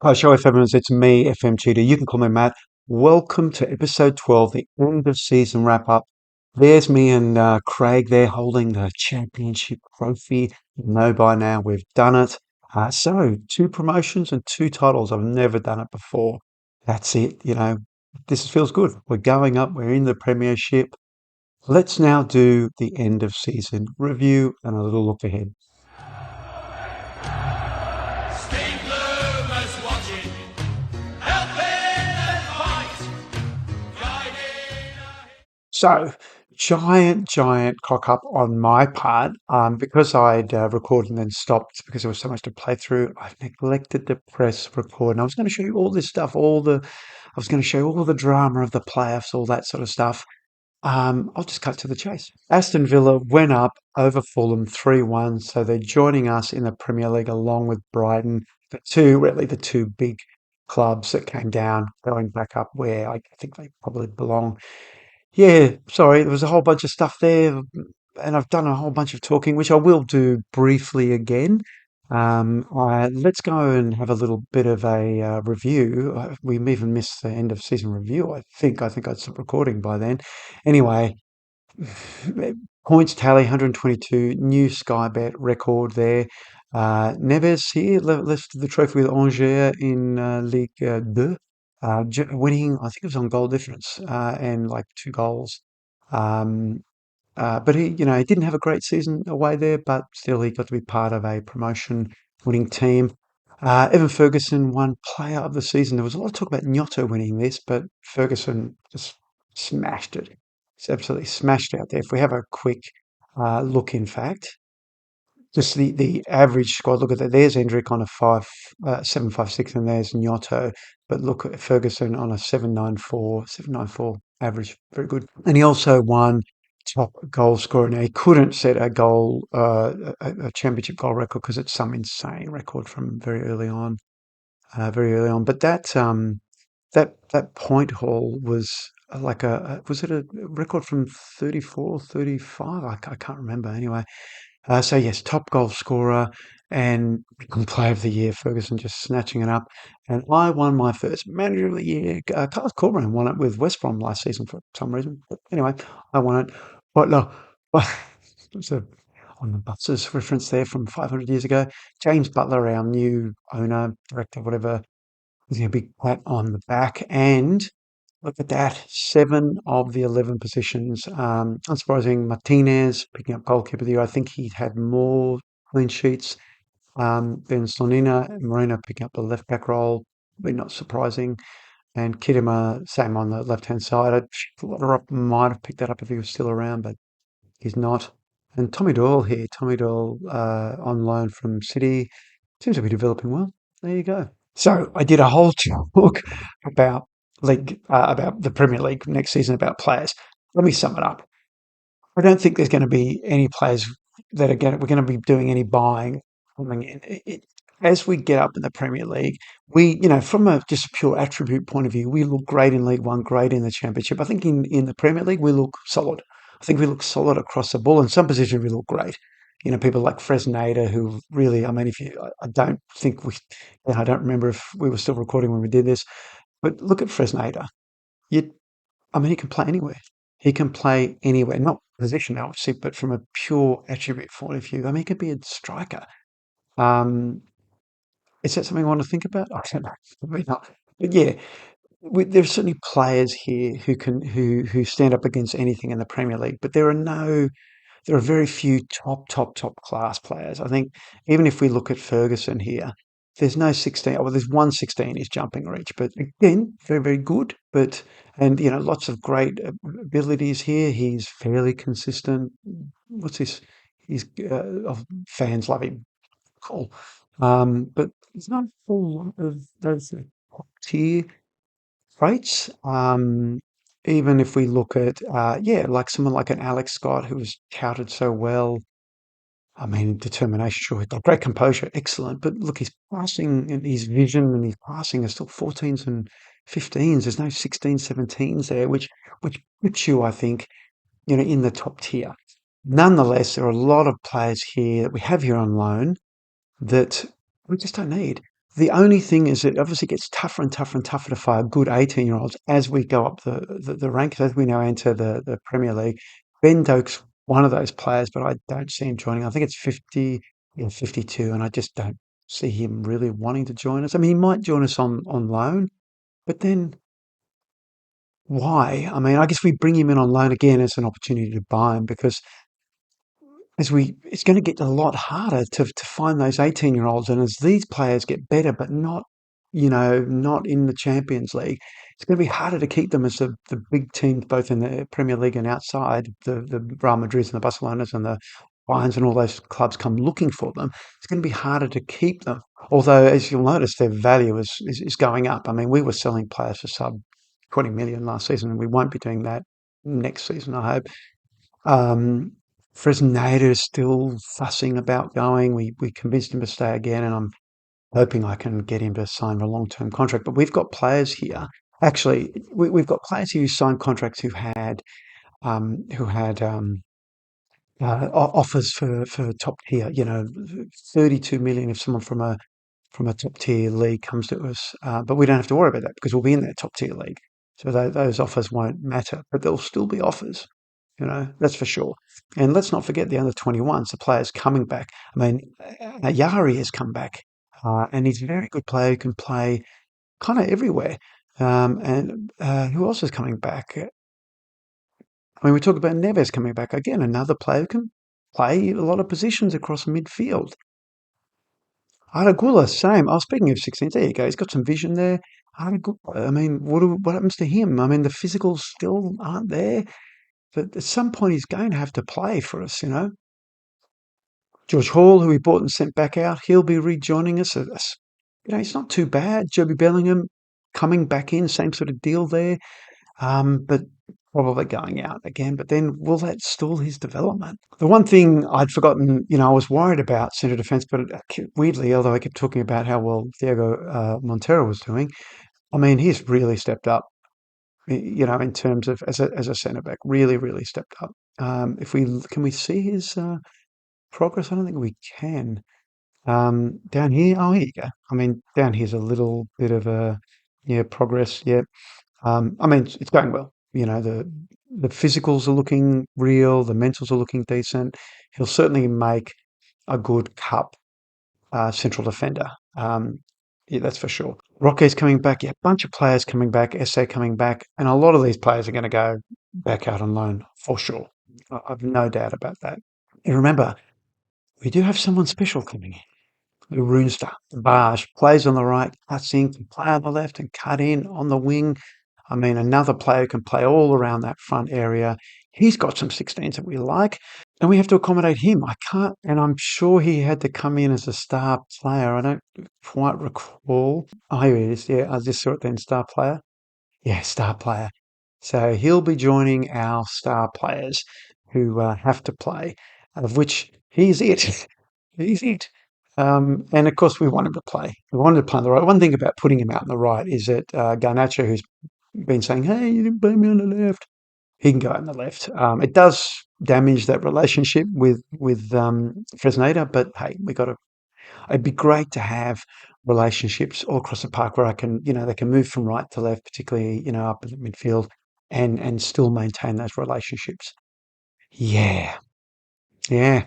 Hi, show FM. It's me, FM Cheetah. You can call me Matt. Welcome to episode 12, the end of season wrap up. There's me and Craig there holding the championship trophy. You know by now we've done it. So, two promotions and two titles. I've never done it before. That's it. This feels good. We're going up. We're in the premiership. Let's now do the end of season review and a little look ahead. Steve Bloomer's watching, helping and fight, guiding. So, giant cock up on my part. Because I'd recorded and then stopped because there was so much to play through. I've neglected to press record, and I was going to show you all this stuff, I was going to show you all the drama of the playoffs, all that sort of stuff. I'll just cut to the chase. Aston Villa went up over Fulham 3-1, so they're joining us in the Premier League along with Brighton, the two big clubs that came down, going back up where I think they probably belong. Yeah, sorry, there was a whole bunch of stuff there, and I've done a whole bunch of talking, which I will do briefly again. Let's go and have a little bit of a review. We even missed the end of season review. I think I'd stopped recording by then. Anyway, points tally 122, new Sky Bet record there. Neves here lifted the trophy with Angers in Ligue 2, winning, I think it was on goal difference and like two goals. Um, but he didn't have a great season away there, but still he got to be part of a promotion winning team. Evan Ferguson won player of the season. There was a lot of talk about Gnotto winning this, but Ferguson just smashed it. He's absolutely smashed out there. If we have a quick look, in fact, just the average squad. Look at that. There's Hendrick on a 7.56, and there's Gnotto. But look at Ferguson on a 7.94 average. Very good. And he also won top goal scorer. Now he couldn't set a championship goal record because it's some insane record from very early on. But that point haul was like was it a record from 34, 35? I can't remember. Anyway, so yes, top goal scorer and player of the year, Ferguson just snatching it up. And I won my first manager of the year. Carlos Corberán won it with West Brom last season for some reason. But anyway, I won it. But no, it's a on the buses reference there from 500 years ago. James Butler, our new owner, director, whatever, is a big pat on the back. And look at that, 7 of the 11 positions. Unsurprising, Martinez picking up goalkeeper of the year. I think he had more clean sheets than Slonina. Marina picking up the left back role, but not surprising. And Kidima, same on the left hand side. Lotterup might have picked that up if he was still around, but he's not. And Tommy Doyle here, Tommy Doyle on loan from City, seems to be developing well. There you go. So I did a whole talk about about the Premier League next season, about players. Let me sum it up. I don't think there's going to be any players that we're going to be doing any buying coming in. As we get up in the Premier League, from a just a pure attribute point of view, we look great in League One, great in the Championship. I think in the Premier League, we look solid. I think we look solid across the ball. In some positions, we look great. People like Fresneda, who really, I mean, I don't think and I don't remember if we were still recording when we did this, but look at Fresneda. You, I mean, he can play anywhere. He can play anywhere, not position obviously, but from a pure attribute point of view. I mean, he could be a striker. Um, is that something I want to think about? I don't know. Maybe not. But yeah, there are certainly players here who stand up against anything in the Premier League, but there are very few top class players. I think even if we look at Ferguson here, there's no 16. Well, there's 116 is jumping reach, but again, very good. And lots of great abilities here. He's fairly consistent. What's this? Fans love him. Cool. But there's not a whole lot of those top tier traits. Even if we look at, like someone like an Alex Scott who was touted so well. I mean, determination, sure, he's got great composure, excellent. But look, his passing and his vision and his passing are still 14s and 15s. There's no 16s, 17s there, which puts you, I think, in the top tier. Nonetheless, there are a lot of players here that we have here on loan that we just don't need. The only thing is it obviously gets tougher and tougher and tougher to find good 18-year-olds as we go up the ranks, as we now enter the Premier League. Ben Doak's one of those players, but I don't see him joining. I think it's 50 or 52, and I just don't see him really wanting to join us. I mean, he might join us on loan, but then why? I mean, I guess we bring him in on loan again as an opportunity to buy him because it's going to get a lot harder to find those 18-year-olds. And as these players get better, but not, not in the Champions League, it's going to be harder to keep them as the big teams, both in the Premier League and outside, the Real Madrids and the Barcelonas and the Bayerns and all those clubs come looking for them. It's going to be harder to keep them. Although, as you'll notice, their value is going up. I mean, we were selling players for sub 20 million last season, and we won't be doing that next season, I hope. Um, Fresneda is still fussing about going. We convinced him to stay again, and I'm hoping I can get him to sign a long-term contract. But we've got players here. Actually, we've got players here who signed contracts who had offers for top tier. 32 million if someone from a top tier league comes to us, but we don't have to worry about that because we'll be in that top tier league. So those offers won't matter, but there'll still be offers. That's for sure. And let's not forget the under 21s, the players coming back. I mean, Yari has come back, and he's a very good player who can play kind of everywhere. And who else is coming back? I mean, we talk about Neves coming back again, another player who can play a lot of positions across midfield. Aragula, same. Oh, speaking of 16s, there you go. He's got some vision there. Aragula, I mean, what happens to him? I mean, the physicals still aren't there, but at some point he's going to have to play for us. George Hall, who we bought and sent back out, he'll be rejoining us. He's not too bad. Joby Bellingham coming back in, same sort of deal there, but probably going out again. But then will that stall his development? The one thing I'd forgotten, I was worried about centre defence, but weirdly, although I kept talking about how well Diego Montero was doing, I mean, he's really stepped up. In terms of as a centre back, really, really stepped up. If we can we see his progress? I don't think we can. Down here, oh, here you go. I mean, down here's a little bit of progress. Yeah. I mean, it's going well. The physicals are looking real. The mentals are looking decent. He'll certainly make a good cup central defender. Yeah, that's for sure. Roque's coming back. Yeah, a bunch of players coming back. SA coming back, and a lot of these players are going to go back out on loan for sure. I've no doubt about that. And remember, we do have someone special coming in. The Runester, Barge, plays on the right, cuts in, can play on the left and cut in on the wing. I mean, another player can play all around that front area. He's got some 16s that we like, and we have to accommodate him. I can't, and I'm sure he had to come in as a star player. I don't quite recall. Oh, here he is. Yeah, I just saw it then, star player. Yeah, star player. So he'll be joining our star players who have to play, of which he's it. He's it. And of course, we want him to play. We wanted to play on the right. One thing about putting him out on the right is that Garnacho, who's been saying, "Hey, you didn't play me on the left," he can go out on the left. It does damage that relationship with Fresneda, but hey, we got to. It'd be great to have relationships all across the park where they can move from right to left, particularly up in the midfield, and still maintain those relationships. Yeah, yeah.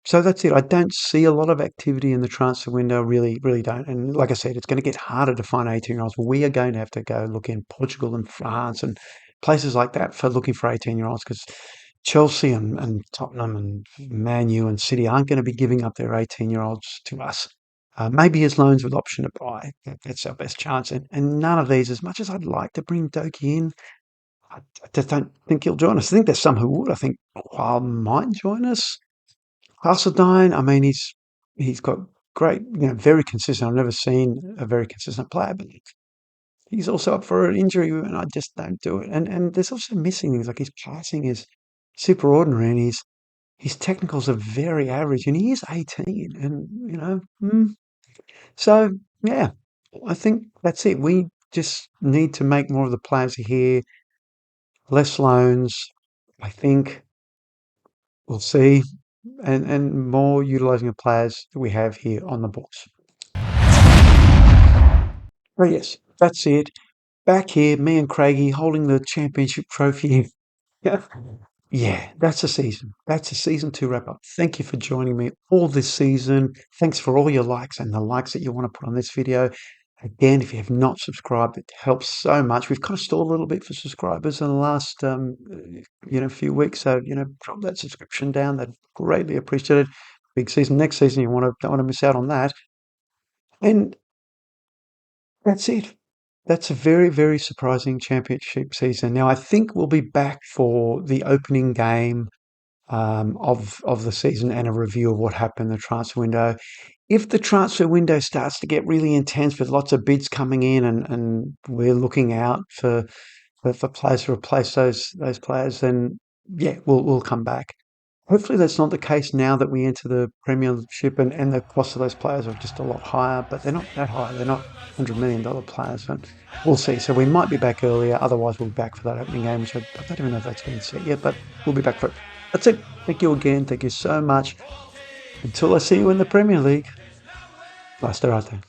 So that's it. I don't see a lot of activity in the transfer window, really, really don't. And like I said, it's going to get harder to find 18-year-olds. We are going to have to go look in Portugal and France and places like that for looking for 18-year-olds because Chelsea and Tottenham and Man U and City aren't going to be giving up their 18-year-olds to us. Maybe as loans with option to buy. That's our best chance. And none of these, as much as I'd like to bring Doki in, I just don't think he'll join us. I think there's some who would. I think Wild might join us. Hasseldyne, I mean, he's got great, very consistent. I've never seen a very consistent player, but he's also up for an injury, and I just don't do it. And there's also missing things like his passing is super ordinary, and his technicals are very average, and he is 18, and so yeah, I think that's it. We just need to make more of the players here, less loans. I think we'll see and more utilising the players that we have here on the books. Oh, yes, that's it. Back here, me and Craigie holding the championship trophy. Yeah. Yeah, that's a season. That's a season two wrap up. Thank you for joining me all this season. Thanks for all your likes and the likes that you want to put on this video. Again, if you have not subscribed, it helps so much. We've kind of stalled a little bit for subscribers in the last, few weeks. So, drop that subscription down. That's greatly appreciated. Big season next season. Don't want to miss out on that. And that's it. That's a very, very surprising championship season. Now, I think we'll be back for the opening game of the season and a review of what happened in the transfer window. If the transfer window starts to get really intense with lots of bids coming in and we're looking out for players to replace those players, then yeah, we'll come back. Hopefully that's not the case now that we enter the Premiership and the cost of those players are just a lot higher, but they're not that high. They're not $100 million players. And we'll see. So we might be back earlier. Otherwise, we'll be back for that opening game, which I don't even know if that's been set yet, but we'll be back for it. That's it. Thank you again. Thank you so much. Until I see you in the Premier League. Basta.